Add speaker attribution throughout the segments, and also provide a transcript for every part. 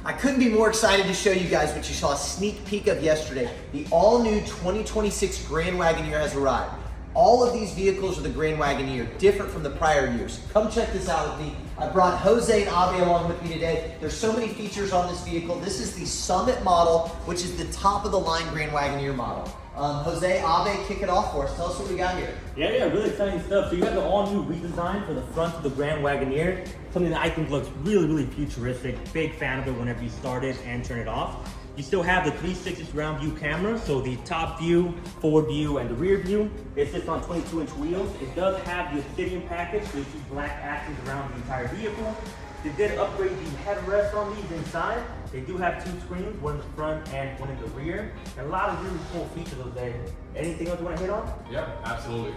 Speaker 1: I couldn't be more excited to show you guys what you saw a sneak peek of yesterday. The all-new 2026 Grand Wagoneer has arrived. All of these vehicles are the Grand Wagoneer, different from the prior years. Come check this out with me. I brought Jose and Abe along with me today. There's so many features on this vehicle. This is the Summit model, which is the top of the line Grand Wagoneer model. Jose, Abe, kick it off for us. Tell us what we got here.
Speaker 2: Yeah, really exciting stuff. So you have the all-new redesign for the front of the Grand Wagoneer. Something that I think looks really futuristic. Big fan of it whenever you start it and turn it off. You still have the 360 surround view camera, so the top view, forward view, and the rear view. It sits on 22-inch wheels. It does have the Obsidian package, so you see black accents around the entire vehicle. They did upgrade the headrest on these inside. They do have 2 screens, one in the front and one in the rear. And a lot of really cool features of there. Anything else you want to hit on?
Speaker 3: Yeah, absolutely.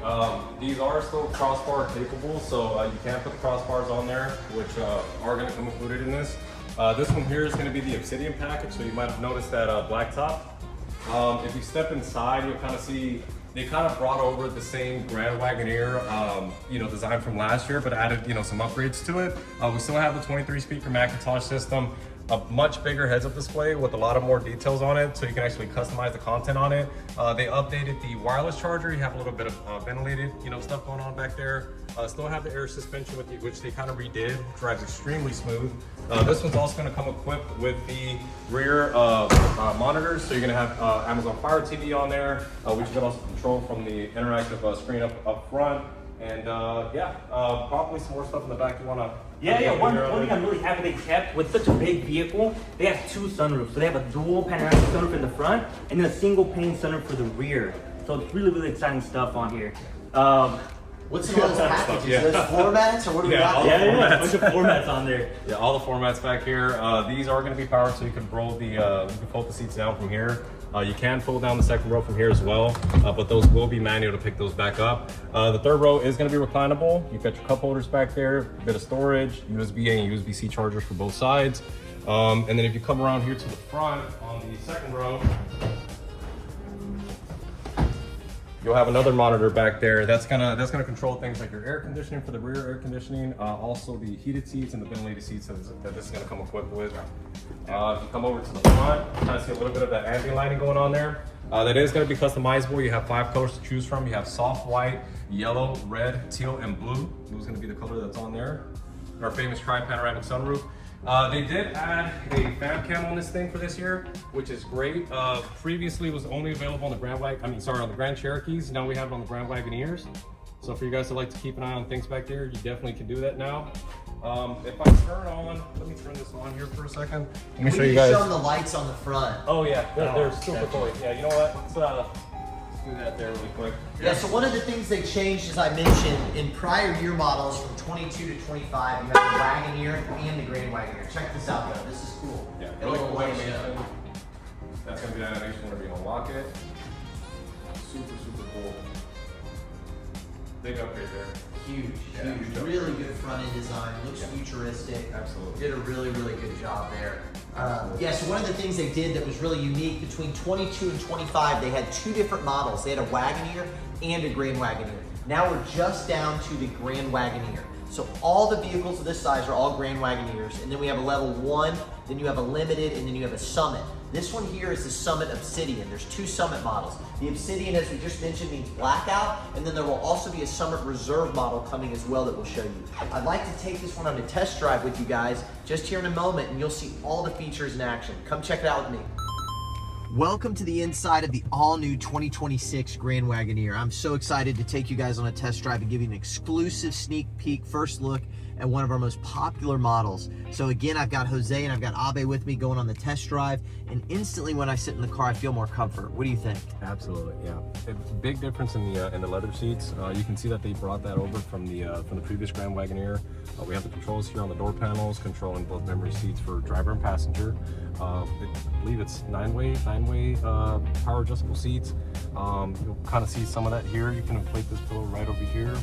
Speaker 3: These are still crossbar capable, so you can put the crossbars on there, which are going to come included in this. This one here is going to be the Obsidian package, so you might have noticed that black top. If you step inside, you'll kind of see they kind of brought over the same Grand Wagoneer, design from last year, but added, some upgrades to it. We still have the 23-speaker Macintosh system, a much bigger heads-up display with a lot of more details on it, so you can actually customize the content on it. They updated the wireless charger. You have a little bit of ventilated, stuff going on back there. Still have the air suspension with you, which they kind of redid. Drives extremely smooth. This one's also going to come equipped with the rear monitors, so you're going to have Amazon Fire TV on there, which you can also control from the interactive screen up front. And probably some more stuff in the back you want to.
Speaker 2: One thing I'm really happy they kept, with such a big vehicle, they have 2 sunroofs. So they have a dual panoramic sunroof in the front and then a single pane sunroof for the rear. So it's really exciting stuff on here.
Speaker 1: What's in all those packages? Yeah. Those floor mats, or what do we got?
Speaker 2: A bunch of floor mats on there.
Speaker 3: Yeah, all the floor mats back here. These are going to be powered, so you can fold the seats down from here. You can fold down the second row from here as well, but those will be manual to pick those back up. The third row is going to be reclinable. You've got your cup holders back there, a bit of storage, USB-A and USB-C chargers for both sides. And then if you come around here to the front on the second row, you'll have another monitor back there. That's gonna control things like your air conditioning for the rear air conditioning, also the heated seats and the ventilated seats that this is gonna come equipped with. If you come over to the front, you kind of see a little bit of that ambient lighting going on there. That is gonna be customizable. You have 5 colors to choose from. You have soft white, yellow, red, teal, and blue. Blue is gonna be the color that's on there. Our famous tri-panoramic sunroof. They did add a fan cam on this thing for this year, which is great. Previously it was only available on the on the Grand Cherokees. Now we have it on the Grand Wagoneers. So for you guys that like to keep an eye on things back there, you definitely can do that now. If I turn on, let me turn this on here for a second. Let me show you guys.
Speaker 1: Show them the lights on the front.
Speaker 3: Oh yeah, they're super cool. Yeah, you know what? Let's do that there really quick.
Speaker 1: Yeah, so one of the things they changed, as I mentioned, in prior year models from 22 to 25, you have the Wagoneer and the Grand Wagoneer. Check this out though, this is cool.
Speaker 3: Yeah, really cool animation. That's gonna be the animation whenever you unlock it. Super cool. Big upgrade there.
Speaker 1: Huge. Really good front end design, looks futuristic.
Speaker 3: Absolutely.
Speaker 1: Did a really good job there. So one of the things they did that was really unique, between 22 and 25, they had 2 different models. They had a Wagoneer and a Grand Wagoneer. Now we're just down to the Grand Wagoneer. So all the vehicles of this size are all Grand Wagoneers, and then we have a level 1, then you have a limited, and then you have a Summit. This one here is the Summit Obsidian. There's 2 Summit models. The Obsidian, as we just mentioned, means blackout, and then there will also be a Summit Reserve model coming as well that we'll show you. I'd like to take this one on a test drive with you guys just here in a moment, and you'll see all the features in action. Come check it out with me. Welcome to the inside of the all-new 2026 Grand Wagoneer. I'm so excited to take you guys on a test drive and give you an exclusive sneak peek first look at one of our most popular models. So again, I've got Jose and I've got Abe with me going on the test drive, and instantly when I sit in the car, I feel more comfort. What do you think?
Speaker 3: Absolutely, yeah. A big difference in the leather seats. You can see that they brought that over from the previous Grand Wagoneer. We have the controls here on the door panels, controlling both memory seats for driver and passenger. I believe it's nine-way power adjustable seats. You'll kind of see some of that here. You can inflate this pillow right over here.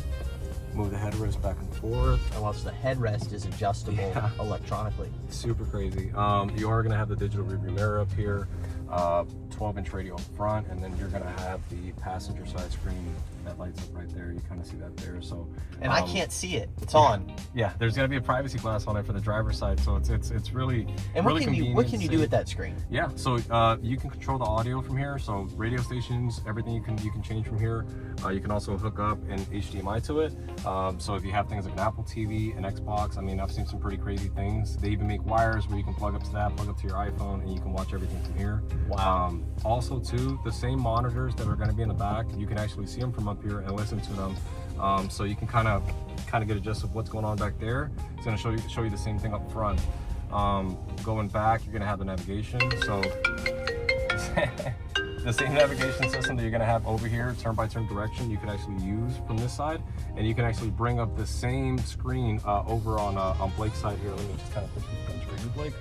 Speaker 3: Move the headrest back and forth.
Speaker 1: Oh, so the headrest is adjustable electronically.
Speaker 3: Super crazy. You are going to have the digital rearview mirror up here. 12-inch radio up front, and then you're gonna have the passenger side screen that lights up right there. You kind of see that there. So
Speaker 1: and I can't see it. It's on.
Speaker 3: Yeah, there's gonna be a privacy glass on it for the driver's side, so it's really
Speaker 1: and
Speaker 3: really
Speaker 1: what can you do with that screen?
Speaker 3: Yeah, so you can control the audio from here. So radio stations, everything you can change from here. You can also hook up an HDMI to it. So if you have things like an Apple TV, an Xbox, I mean, I've seen some pretty crazy things. They even make wires where you can plug up to that, plug up to your iPhone, and you can watch everything from here.
Speaker 1: Wow.
Speaker 3: Also, too, the same monitors that are going to be in the back, you can actually see them from up here and listen to them. So you can kind of get a gist of what's going on back there. It's going to show you the same thing up front. Going back, you're going to have the navigation. So the same navigation system that you're going to have over here, turn-by-turn direction, you can actually use from this side, and you can actually bring up the same screen over on Blake's side here. Let me just kind of put these things right here, Blake.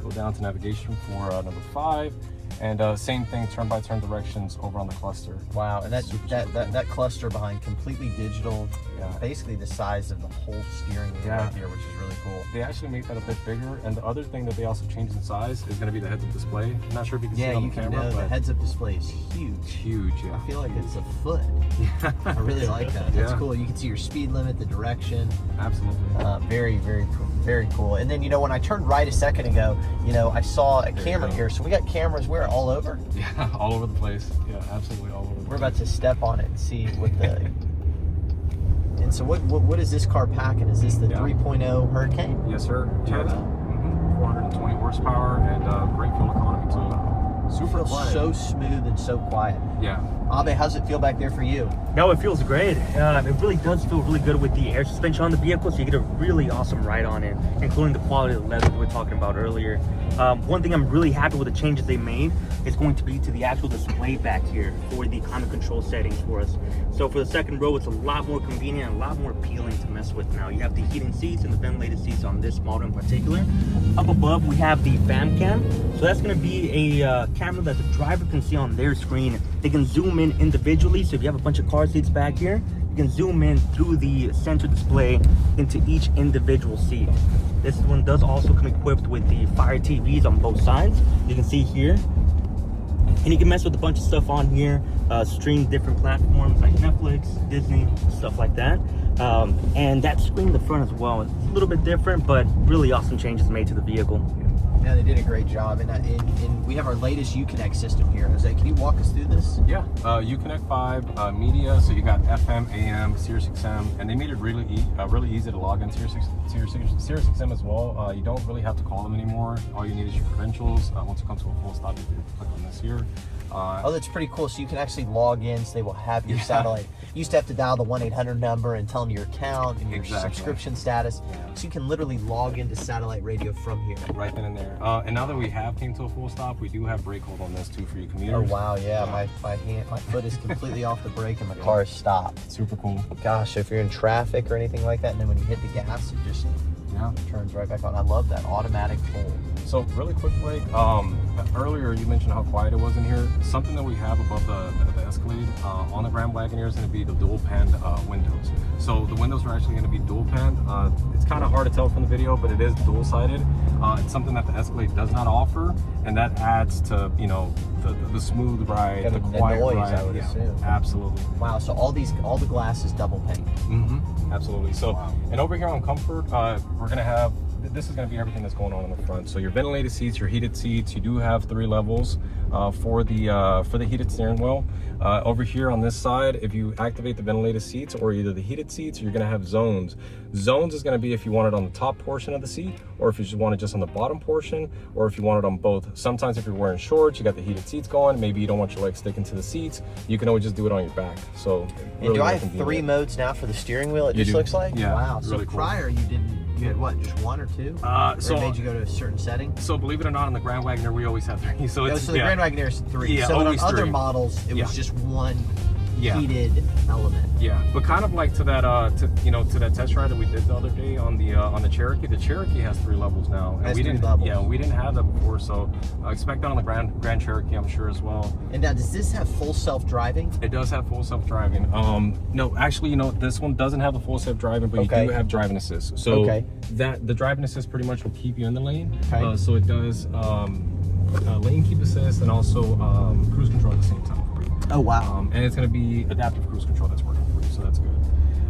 Speaker 3: Go down to navigation for number 5. And same thing, turn-by-turn directions over on the cluster.
Speaker 1: Wow, and that cluster behind, completely digital,
Speaker 3: Yeah.
Speaker 1: basically the size of the whole steering wheel
Speaker 3: Yeah.
Speaker 1: right here, which is really cool.
Speaker 3: They actually make that a bit bigger, and the other thing that they also changed in size is going to be the heads-up display. I'm not sure if you can see
Speaker 1: Yeah,
Speaker 3: it on
Speaker 1: you
Speaker 3: the
Speaker 1: can
Speaker 3: camera,
Speaker 1: know the
Speaker 3: but
Speaker 1: heads-up display is huge.
Speaker 3: it's huge. Yeah,
Speaker 1: I feel like it's a foot. I really like that. That's
Speaker 3: Yeah.
Speaker 1: cool. You can see your speed limit, the direction.
Speaker 3: absolutely.
Speaker 1: Very, very cool. Very cool. And then, you know, when I turned right a second ago, you know, I saw a camera here. So we got cameras where all over.
Speaker 3: Yeah, all over the place. Yeah, absolutely all over the place.
Speaker 1: We're about to step on it and see what the. And so, what is this car packing? Is this the 3.0 Hurricane?
Speaker 3: Yes, sir.
Speaker 1: Turbo?
Speaker 3: Yeah. 420 horsepower and great fuel economy too. Super
Speaker 1: Feels
Speaker 3: quiet.
Speaker 1: so smooth and so quiet.
Speaker 3: Yeah.
Speaker 1: Abe, how's it feel back there for you?
Speaker 2: No, it feels great. It really does feel really good with the air suspension on the vehicle, so you get a really awesome ride on it, including the quality of the leather that we were talking about earlier. One thing I'm really happy with the changes they made is going to be to the actual display back here for the climate control settings for us. So for the second row, it's a lot more convenient and a lot more appealing to mess with now. You have the heating seats and the ventilated seats on this model in particular. Up above, we have the fam cam. So that's going to be a camera that the driver can see on their screen. They can zoom in individually, so if you have a bunch of car seats back here, you can zoom in through the center display into each individual seat. This one does also come equipped with the Fire TVs on both sides. You can see here. And you can mess with a bunch of stuff on here, stream different platforms like Netflix, Disney, stuff like that. And that screen in the front as well, it's a little bit different, but really awesome changes made to the vehicle.
Speaker 1: Yeah, they did a great job. And we have our latest Uconnect system here. Jose, can you walk us through this?
Speaker 3: Yeah, Uconnect 5 media, so you got FM, AM, Sirius XM, and they made it really easy to log into your Sirius XM as well. You don't really have to call them anymore. All you need is your credentials. Once you come to a full stop, you can click on this here.
Speaker 1: Oh, that's pretty cool. So you can actually log in, so they will have your satellite. You used to have to dial the 1-800 number and tell them your account and your subscription status.
Speaker 3: Yeah.
Speaker 1: So you can literally log into satellite radio from here.
Speaker 3: Right then and there. And now that we have came to a full stop, we do have brake hold on this too for you commuters.
Speaker 1: Oh wow, yeah. My foot is completely off the brake and my car is stopped.
Speaker 3: Super cool.
Speaker 1: Gosh, so if you're in traffic or anything like that, and then when you hit the gas, it just turns right back on. I love that automatic hold.
Speaker 3: So really quick, Blake, earlier you mentioned how quiet it was in here. Something that we have above the Escalade on the Grand Wagoneer is going to be the dual pan windows. So the windows are actually going to be dual pan. It's kind of hard to tell from the video, but it is dual sided. It's something that the Escalade does not offer, and that adds to, you know, the smooth ride,
Speaker 1: Kind
Speaker 3: the
Speaker 1: of the
Speaker 3: quiet
Speaker 1: noise,
Speaker 3: ride.
Speaker 1: I would assume.
Speaker 3: Absolutely.
Speaker 1: Wow, so all the glass is double pane.
Speaker 3: Absolutely. So, and over here on comfort, we're gonna have, this is gonna be everything that's going on in the front. So your ventilated seats, your heated seats, you do have 3 levels for the heated steering wheel. Over here on this side, if you activate the ventilated seats or either the heated seats, you're gonna have zones. Zones is gonna be if you want it on the top portion of the seat, or if you just want it just on the bottom portion, or if you want it on both. Sometimes if you're wearing shorts, you got the heated seats going, maybe you don't want your legs sticking to the seats, you can always just do it on your back. So
Speaker 1: And do I have 3 modes now for the steering wheel, it just looks like?
Speaker 3: Yeah,
Speaker 1: Wow, so
Speaker 3: really cool.
Speaker 1: prior you had what, just 1 or 2? Or
Speaker 3: So
Speaker 1: it made you go to a certain setting?
Speaker 3: So believe it or not, on the Grand Wagoneer, we always have 3. So it's
Speaker 1: So the Grand Wagoneer is 3.
Speaker 3: Yeah,
Speaker 1: so on
Speaker 3: always
Speaker 1: other
Speaker 3: 3.
Speaker 1: models, it was just 1
Speaker 3: Yeah.
Speaker 1: heated element.
Speaker 3: Yeah, but kind of like to that to that test ride that we did the other day on the Cherokee. The Cherokee has 3 levels now, and
Speaker 1: Has
Speaker 3: we
Speaker 1: 3
Speaker 3: didn't.
Speaker 1: levels.
Speaker 3: Yeah, we didn't have that before, so expect that on the Grand Cherokee, I'm sure as well.
Speaker 1: And now, does this have full self-driving?
Speaker 3: It does have full self-driving. No, actually, you know, this one doesn't have the full self-driving, but you do have driving assist. So that the driving assist pretty much will keep you in the lane.
Speaker 1: Okay.
Speaker 3: So it does. lane keep assist, and also cruise control at the same time.
Speaker 1: Oh wow.
Speaker 3: And it's going to be adaptive cruise control that's working for you, so that's good.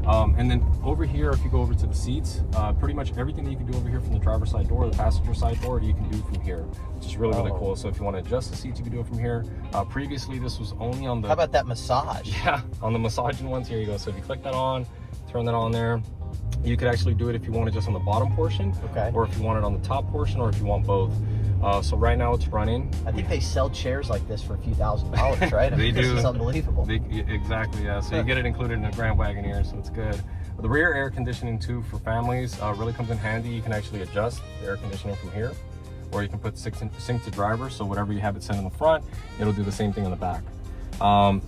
Speaker 3: And then over here, if you go over to the seats, pretty much everything that you can do over here from the driver's side door, the passenger side door, you can do from here, which is really cool. So if you want to adjust the seats, you can do it from here. Previously, this was only on the...
Speaker 1: How about that massage?
Speaker 3: Yeah, on the massaging ones, here you go. So if you click that on, turn that on there, you could actually do it if you want it just on the bottom portion, or if you want it on the top portion, or if you want both. So right now it's running.
Speaker 1: I think they sell chairs like this for a few $1,000s, right?
Speaker 3: They do.
Speaker 1: This is unbelievable.
Speaker 3: Exactly, yeah. So you get it included in the Grand Wagoneer, so it's good. The rear air conditioning too for families really comes in handy. You can actually adjust the air conditioning from here, or you can put sync to driver, so whatever you have it set in the front, it'll do the same thing in the back.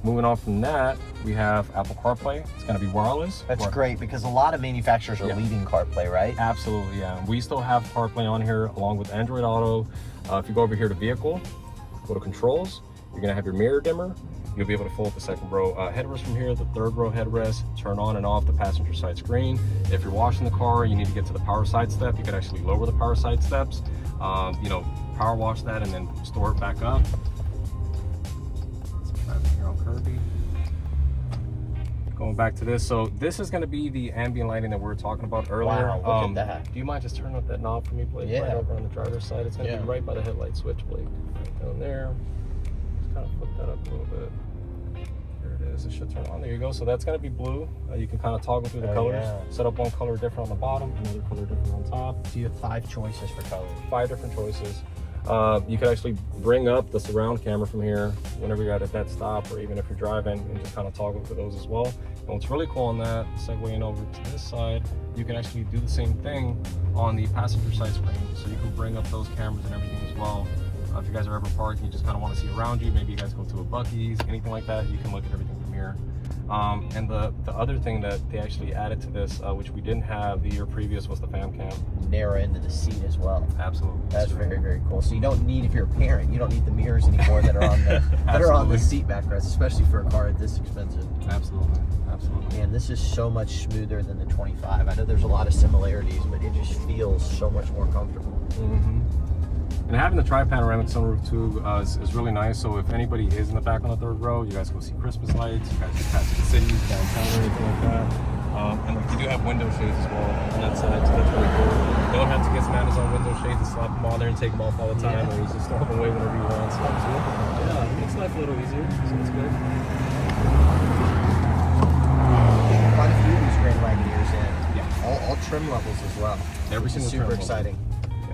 Speaker 3: Moving on from that, we have Apple CarPlay. It's going to be wireless.
Speaker 1: That's great, because a lot of manufacturers are leaving CarPlay, right?
Speaker 3: Absolutely, yeah. We still have CarPlay on here along with Android Auto. If you go over here to vehicle, go to controls, you're going to have your mirror dimmer. You'll be able to fold up the second row headrest from here, the third row headrest, turn on and off the passenger side screen. If you're washing the car, you need to get to the power side step, you can actually lower the power side steps, you know, power wash that and then store it back up. Here on Kirby. Going back to this, so this is going to be the ambient lighting that we were talking about earlier.
Speaker 1: Wow, look at that.
Speaker 3: Do you mind just turning up that knob for me, Blake?
Speaker 1: Yeah.
Speaker 3: Right over on the driver's side. It's going to be right by the headlight switch, Blake. Right down there. Just kind of flip that up a little bit. There it is. It should turn on. There you go. So that's going to be blue. You can kind of toggle through the colors. Set up one color different on the bottom, another color different on top.
Speaker 1: So you have 5 choices for colors. 5
Speaker 3: different choices. You can actually bring up the surround camera from here whenever you're at that stop, or even if you're driving, and just kind of toggle for those as well. And what's really cool on that, segueing over to this side, you can actually do the same thing on the passenger side screen. So you can bring up those cameras and everything as well. If you guys are ever parked and you just kind of want to see around you, maybe you guys go to a Buc-ee's, anything like that, you can look at everything from here. And the other thing that they actually added to this, which we didn't have the year previous, was the fam cam.
Speaker 1: Narrow into the seat as well.
Speaker 3: Absolutely.
Speaker 1: That's very, very cool. So you don't need, if you're a parent, you don't need the mirrors anymore that are on the that are on the seat backrest, especially for a car this expensive.
Speaker 3: Absolutely. Absolutely.
Speaker 1: And this is so much smoother than the 25. I know there's a lot of similarities, but it just feels so much more comfortable.
Speaker 3: And having the tri-panoramic sunroof too is really nice. So if anybody is in the back on the third row, you guys go see Christmas lights, you guys can pass the city, downtown, or anything like that. And like, you do have window shades as well on that side, so that's really cool. You don't have to get some Amazon window shades and slap them on there and take them off all the time, or you just throw them away whenever you want. So yeah, it makes life a little easier, so it's good.
Speaker 1: Quite a few of these Grand Wagoneers in. All trim levels as well.
Speaker 3: Every single
Speaker 1: super
Speaker 3: trim
Speaker 1: exciting.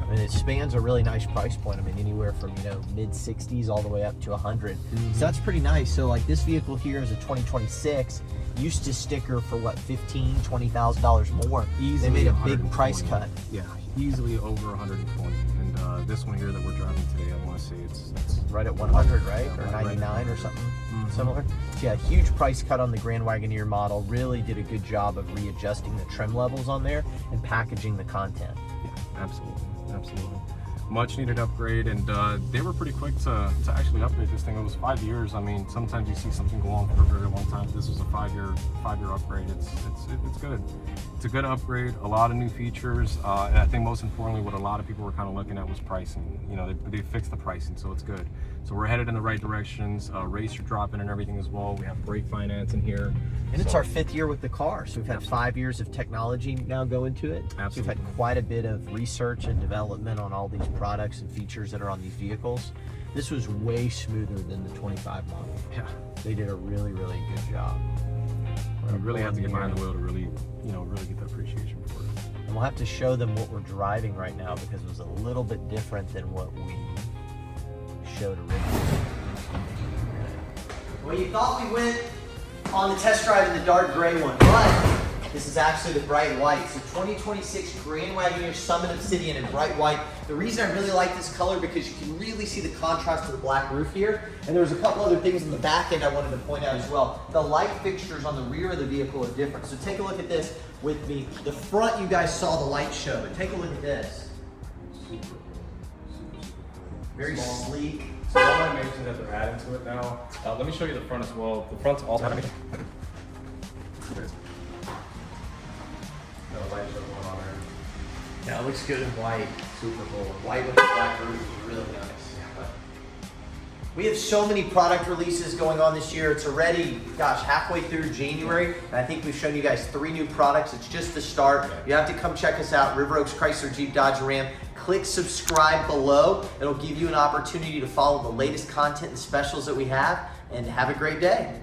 Speaker 1: I mean, it spans a really nice price point. I mean, anywhere from, you know, mid 60s all the way up to 100. So that's pretty nice. So like this vehicle here is a 2026. Used to sticker for what, $15,000, $20,000 more.
Speaker 3: Easily
Speaker 1: they made a big price cut.
Speaker 3: Yeah, easily over 120. And this one here that we're driving today, I want to say it's
Speaker 1: right at 100, right? Or 99 or something similar. So yeah, huge price cut on the Grand Wagoneer model. Really did a good job of readjusting the trim levels on there and packaging the content.
Speaker 3: Yeah, absolutely. Absolutely. Much needed upgrade, and they were pretty quick to actually upgrade this thing. It was 5 years. I mean, sometimes you see something go on for a very long time. This was a 5-year upgrade. It's good. It's a good upgrade. A lot of new features, and I think most importantly, what a lot of people were kind of looking at was pricing. You know, they fixed the pricing, so it's good. So we're headed in the right directions. Rates are dropping and everything as well. We have brake finance in here.
Speaker 1: And it's our 5th year with the car, so we've had 5 years of technology now go into it.
Speaker 3: Absolutely.
Speaker 1: So we've had quite a bit of research and development on all these products and features that are on these vehicles. This was way smoother than the 25 model.
Speaker 3: Yeah.
Speaker 1: They did a really, really good job.
Speaker 3: You really have to get behind the wheel to really, you know, really get the appreciation for it.
Speaker 1: And we'll have to show them what we're driving right now, because it was a little bit different than what we showed originally. Well, you thought we went on the test drive in the dark gray one, but this is actually the bright white. So 2026 Grand Wagoneer Summit Obsidian in bright white. The reason I really like this color, because you can really see the contrast to the black roof here. And there's a couple other things in the back end I wanted to point out as well. The light fixtures on the rear of the vehicle are different. So take a look at this with me. The front, you guys saw the light show, but take a look at this. Very sleek.
Speaker 3: So all my mentions that they're adding to it now. Let me show you the front as well. The front's also having light show going on there.
Speaker 1: Yeah, it looks good in white. Super cool. White with the black roof is really nice. We have so many product releases going on this year. It's already, gosh, halfway through January, and I think we've shown you guys 3 new products. It's just the start. You have to come check us out, River Oaks Chrysler Jeep Dodge Ram. Click subscribe below. It'll give you an opportunity to follow the latest content and specials that we have, and have a great day.